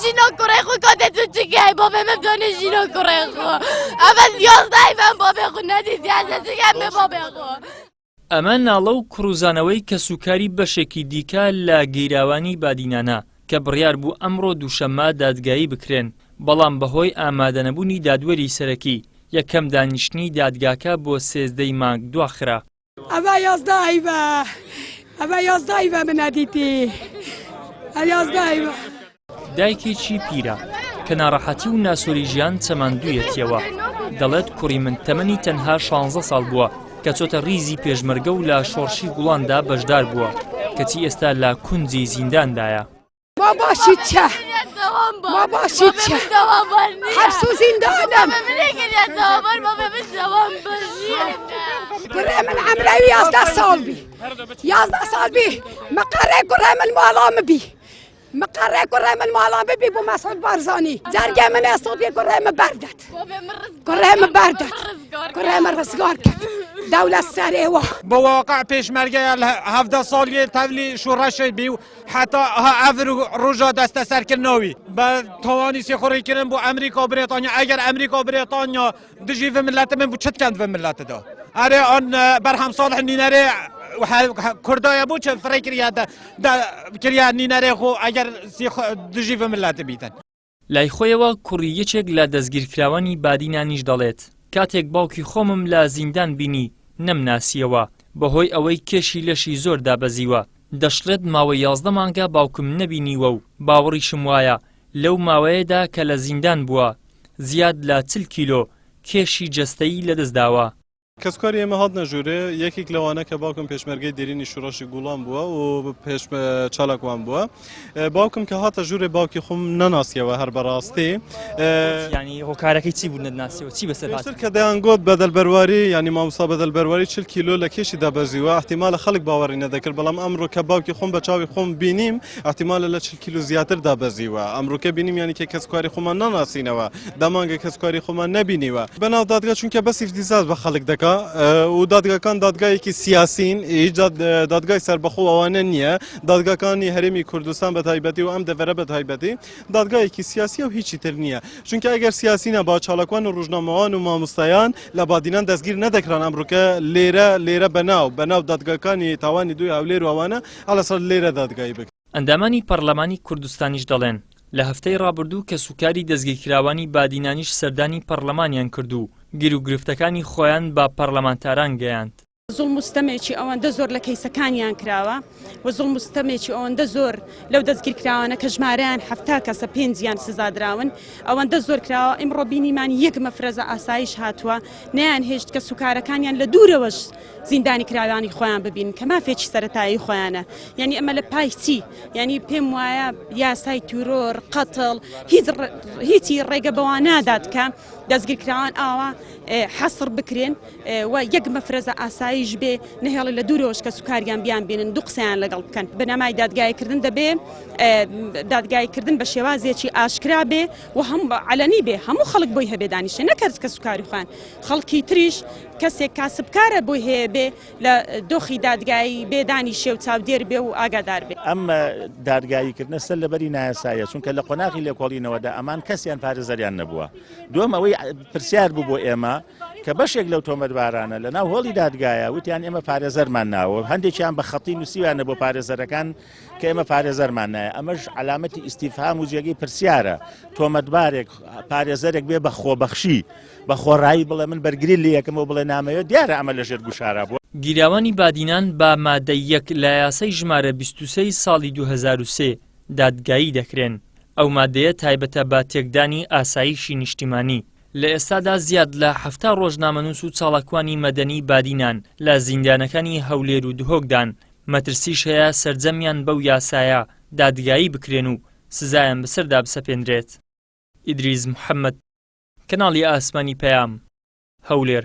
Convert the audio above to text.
ژینۆ کوڕی خۆ کاتێتون چگای بۆ بێ مەبدۆنێ ژینۆ کوڕی خۆ ئەمە 11 بەم بۆ بێ خۆ نەدی 11 چگای بێ بۆ بێ خۆ. ئەمە ناڵە و کڕوزانەوەی کە سوکاری بەشێکی دیکە لە گەیراوانی بادینانە کە بڕیار بوو ئەمڕۆ دووشەممە دادگایی بکرێن بەڵام بەهۆی ئامادەنەبوونی دادوەری سەرەکی یەکەم دانیشتنی دادگاکە بۆ 13 مانگ دواخرا. ئەمە 11 بە منەدیتی 11 دایکێکی پیرە کە ناڕەحەتی و ناسۆری ژیان چەماندوویەتیەوە دەڵێت کوڕی من تەمەنی تەنها 16 ساڵ بووە کە چۆتە ریزی پێشمەرگە و لە شۆڕشی گوڵاندا بەشدار بووە کەچی ئێستا لە کونجی زینداندایە. باباشی چە؟ باباشی چە؟ حەبس و زیندانم. کوڕێ من عەمرەوی 11 ساڵ بی 11 ساڵ بی مەقەرێ کوڕێ من ماڵام بی مقرر کوڕێ من ماڵام ببی بۆ مەسعود بارزانانی جەرگێ من ئێستۆبی کوڕێ من بەردەت کوڕێ من بەردەت کوڕێ من ڕزگار کرد دەولەت سەرێوە بە واقع پێشمەرگەیە لە 17 ساڵی تەولی شوڕەشەی بی و حتا ئەڤر ڕۆژە دەستە سەرکردنەوەی بە تاوانی سێخۆڕیکردن بۆ ئەمریکا و برێتانیا ئەگەر ئەمریکا و برێتانیا دژی بە ملەتە من بوو چت کەند بە ملەتەدا ئەرێ ئەن بەرهەم ساڵح نینەرێ کردایە بۆ چه فڕێ کردیا نینەرێ خۆ ئەگەر دژی بە ملەتە بیتن. لای خۆیەوە کوڕی یەکێک لە دەستگیرکراوانی بادینانیش دەڵێت کاتێک باوکی خۆمم لە زیندان بینی نەمناسیەوە بەهۆی ئەوەی کێشی لەشی زۆر دابەزیوە دەشڵێت ماوەی 11 مانگە باوکم نەبینیوە و باوەڕیشم وایە لەو ماوەیەدا کە لە زیندان بووە زیاد لە 40 کیلۆ کێشی جەستەیی لەدەستداوە. کەسکاری ئێمە هەڵ نەژوورێ یەکێک لەوانە کە باوکم پێشمەرگەی دێرینی شوڕەشی گوڵان بووە و پێش چالاکوان بووە باوکم کە هاتە ژوورێ باوکی خۆم نەناسیەوە هەر بەڕاستی ینی هۆکارەکەی چی بوو نەناسیەوە چی بەسەر کە دەیانگوت بەدەلبەرواری ینی مامۆستا بەدەلبەرواری 40 کیلۆ لە کێشی دابەزیوە احتیمالە خەڵک باوەڕی نەدەکرد بەڵام ئەمڕۆ کە باوکی خۆم بە چاوی خۆم بینیم احتیمالە لە 40 کیلۆ زیاتر دابەزیوە ئەمڕۆکە بینیم ینی کە کەسکاری خۆمان نەناسینەوە دەمانگە کەسکاری خۆمان نەبینیوە بەناو دادگا چونکە بەس ئیفتیزاز بە خەڵک دەکا و دادگاکان دادگایەکی سیاسین هیچ دادگای سەربەخۆوانە نییە دادگاکانی هەرێمی کوردستان بە تایبەتی و ئەم دەڤەرە بە تایبەتی دادگایەکی سیاسی و هیچی تر نییە چونکە ئەگەر سیاسینە با چالاکوان و ڕۆژنامەوان و مامۆستایان لە بادینان دەستگیر نەدەکران ئەمڕۆکە لێرە بەناو دادگاکانی تاوانی دوی هەولێر و ئەوانە هەڵەسەر لێرە دادگایی بکرێت. ئەندامانی پەرلەمانی کوردستانیش دەڵێن لە هەفتەی ڕابردوو کە سوکاری دەستگیرکراوانی بادینانیش سەردانی پەرلەمانیان کردو گیر و گرفتەکانی خۆیان با پەرلەمانتاران گەیاند. زوڵم مستەمێکی ئەوەندە زۆر لە کەیسەکانیان کراوە و زوڵم مستەمێکی ئەوەندە زۆر لەو دەستگیرکراوانە کە ژمارەیان 7 کەسە 5 سزادراون ئەوەندە زۆر کراوە ئیمڕۆ بینیمان یەک مەفرەزە ئاسایش هاتووە نیان هێشت کە سوکارەکانیان لە دوورەوەش زیندانی کراوانی خۆیان ببین کە مافێکی سەرەتایی خۆیانە یعنی ئەمە لە پای چی یعنی پێم وایە یاسای تورۆر قەتڵ هیچی ڕێگە بەوان نادات کە دەستگیرکراوان ئاوا حەسڕ بکرێن و یەک مەفرەزە ئاسایش بێ نهێڵی لە دوورەوەش کە سوکاریان بیان بینن دوو قسەیان لەگەڵ بکەن بەنامای دادگایکردن دەبێ دادگایکردن بە شێوازێکی ئاشکرا بێ و هەموو علەنی بێ هەموو خەڵک بۆی هەبێ دانیشتێ نەکرد کە سوکاری خوان خەڵکی تریش کەسێک کاسبکارە بۆی هەیە بێ لە دۆخی دادگایی بێدانی شێو چاودێر بێ و ئاگادار بێ. ئەم دادگاییکردنە سەر لەبەری نایاسایە چونکە لە قۆناغی لێکۆڵینەوەدا ئەمان کەسیان پارێزەریان نەبووە دووەم ئەوەی پرسیار بوو بۆ ئێمە کە بەشێک لەو تۆمەتبارانە لە ناو هۆڵی دادگایە وتیان ئێمە پارێزەرمان ناوە هەندێکیان بە خەڵی نووسیوانە بۆ پارێزەرەکان کە ئێمە پارێزەرمان نایە ئەمەش علامەتی ئیستیفهام و جێگەی پرسیارە تۆمەتبارێک پارێزەرێک بێ بە خۆبەخشی بە خۆڕایی بڵێ من بەرگری لە یەکەمەوە بڵێ نامەوە دیارە ئەمە لەژێر گوشارە بووە. گیراوانی بادینان با مادەی 1 لە یاسای ژمارە 23 ساڵی 2003 دادگایی دەکرێن ئەو مادەیە تایبەتە بە تێکدانی ئاسایشی نیشتیمانی لە ئێستادا زیاد لە 70 ڕۆژنامەنووس و چاڵاکوانی مەدەنی بادینان لە زیندانەکانی هەولێر و دهۆکدان مەترسیش هەیە سەرجەمیان بەو یاسایە دادگایی بکرێن و سزایان بەسەردا بسەپێنرێت. ئیدریس محەممەد کەناڵی ئاسمانی پەیام هەولێر.